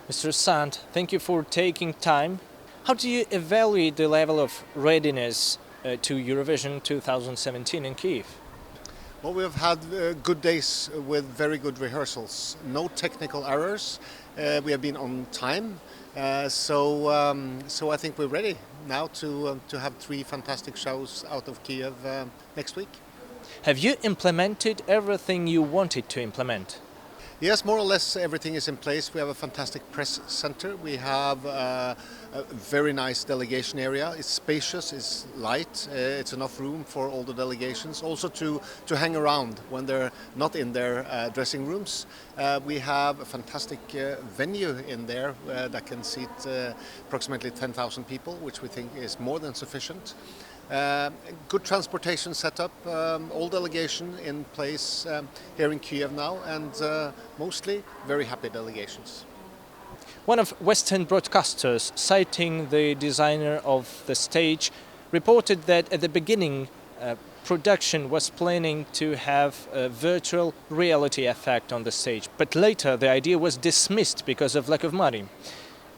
Mr. Sant, thank you for taking time. How do you evaluate the level of readiness to Eurovision 2017 in Kyiv? Well, we've had good days with very good rehearsals. No technical errors. We have been on time. So I think we're ready now to have 3 fantastic shows out of Kyiv next week. Have you implemented everything you wanted to implement? Yes, more or less everything is in place. We have a fantastic press center. We have a very nice delegation area. It's spacious, it's light, it's enough room for all the delegations. Also to hang around when they're not in their dressing rooms. We have a fantastic venue in there that can seat approximately 10,000 people, which we think is more than sufficient. Good transportation setup, all delegation in place here in Kyiv now, and mostly very happy delegations. One of Western broadcasters, citing the designer of the stage, reported that at the beginning production was planning to have a virtual reality effect on the stage, but later the idea was dismissed because of lack of money.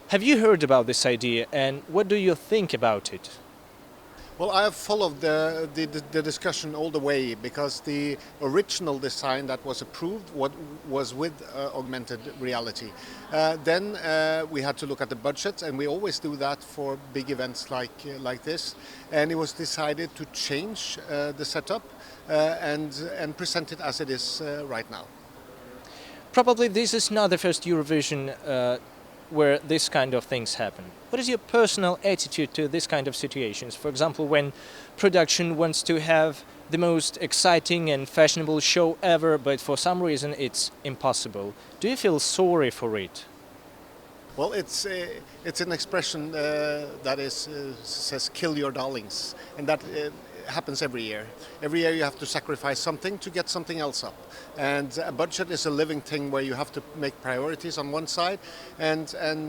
Have you heard about this idea, and what do you think about it? Well, I have followed the discussion all the way, because the original design that was approved was with augmented reality. Then we had to look at the budget, and we always do that for big events like this. And it was decided to change the setup and present it as it is right now. Probably this is not the first Eurovision where this kind of things happen. What is your personal attitude to this kind of situations? For example, when production wants to have the most exciting and fashionable show ever, but for some reason it's impossible. Do you feel sorry for it? Well, it's an expression that says "kill your darlings," and that happens every year. Every year you have to sacrifice something to get something else up. And a budget is a living thing where you have to make priorities on one side and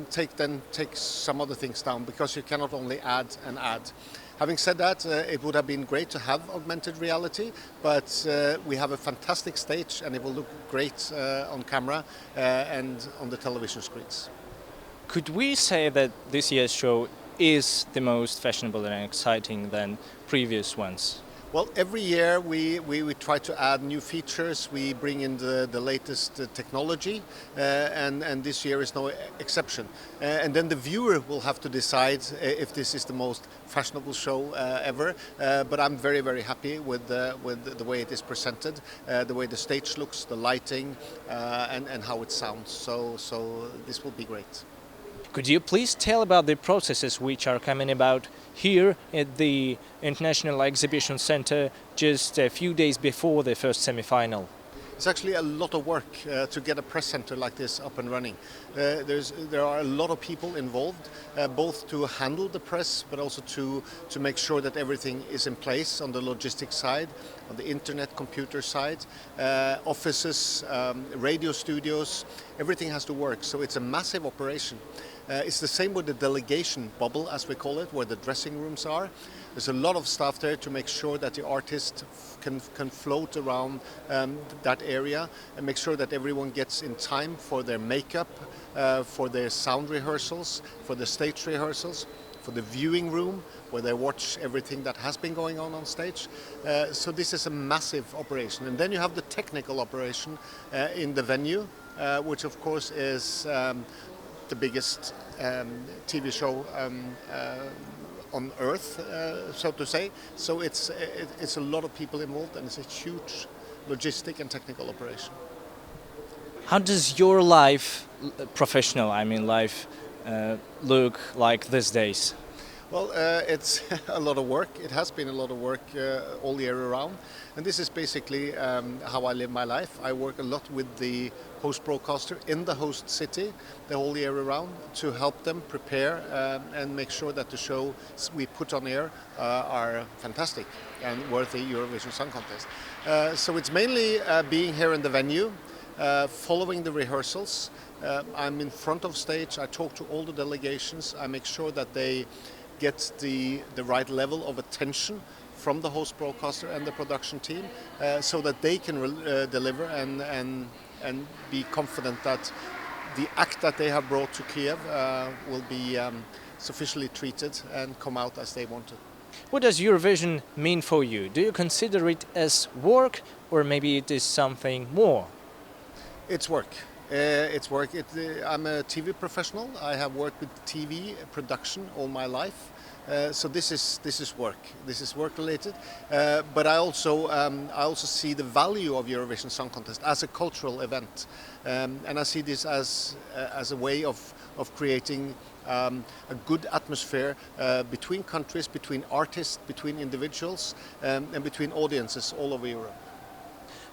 take some other things down, because you cannot only add and add. Having said that, it would have been great to have augmented reality, but we have a fantastic stage and it will look great on camera and on the television screens. Could we say that this year's show is the most fashionable and exciting than previous ones? Well, every year we try to add new features, we bring in the latest technology, and this year is no exception. And then the viewer will have to decide if this is the most fashionable show ever. But I'm very, very happy with the way it is presented, the way the stage looks, the lighting, and how it sounds. So this will be great. Could you please tell about the processes which are coming about here at the International Exhibition Center just a few days before the first semi-final? It's actually a lot of work to get a press center like this up and running. There are a lot of people involved, both to handle the press, but also to make sure that everything is in place on the logistics side, on the internet computer side, offices, radio studios, everything has to work. So it's a massive operation. It's the same with the delegation bubble, as we call it, where the dressing rooms are. There's a lot of staff there to make sure that the artists can float around that area and make sure that everyone gets in time for their makeup, for their sound rehearsals, for the stage rehearsals, for the viewing room where they watch everything that has been going on stage. So this is a massive operation. And then you have the technical operation in the venue, which of course is the biggest TV show on Earth, so to say. So it's a lot of people involved, and it's a huge logistic and technical operation. How does your life, professional life, look like these days? Well, it's a lot of work. It has been a lot of work all year around. And this is basically how I live my life. I work a lot with the host broadcaster in the host city the whole year around to help them prepare and make sure that the shows we put on air are fantastic and worthy Eurovision Song Contest. So it's mainly being here in the venue, following the rehearsals. I'm in front of stage. I talk to all the delegations. I make sure that they get the right level of attention from the host broadcaster and the production team, so that they can deliver and be confident that the act that they have brought to Kyiv will be sufficiently treated and come out as they wanted. What does Eurovision mean for you? Do you consider it as work, or maybe it is something more? It's work. It's work. I'm a TV professional. I have worked with TV production all my life. So this is work. This is work related. But I also see the value of Eurovision Song Contest as a cultural event, and I see this as a way of creating a good atmosphere between countries, between artists, between individuals, and between audiences all over Europe.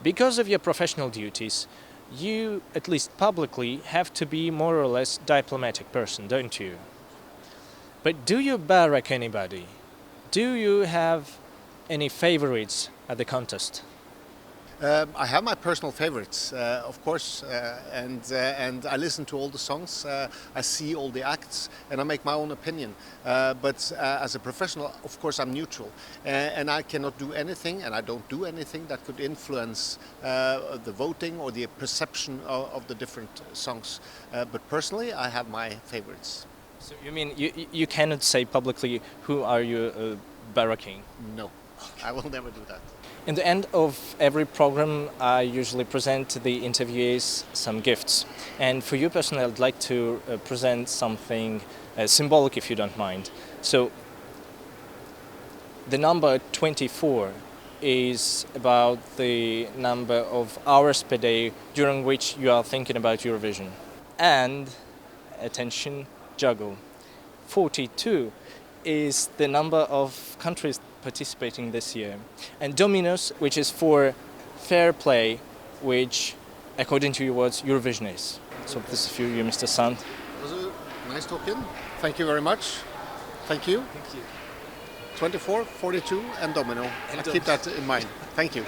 Because of your professional duties, you, at least publicly, have to be more or less diplomatic person, don't you? But do you barack anybody? Do you have any favorites at the contest? I have my personal favorites, of course, and I listen to all the songs, I see all the acts, and I make my own opinion. But as a professional, of course, I'm neutral, and I cannot do anything, and I don't do anything that could influence the voting or the perception of the different songs. But personally, I have my favorites. So you mean you cannot say publicly who are you barracking? No, I will never do that. In the end of every program, I usually present to the interviewees some gifts. And for you personally, I'd like to present something symbolic, if you don't mind. So the number 24 is about the number of hours per day during which you are thinking about Eurovision. And, attention, juggle. 42 is the number of countries participating this year. And Dominus, which is for fair play, which, according to your words, Eurovision is. So this is for you, Mr. Sand. It was a nice talking. Thank you very much. Thank you. Thank you. 24, 42 and Domino. I'll keep that in mind. Thank you.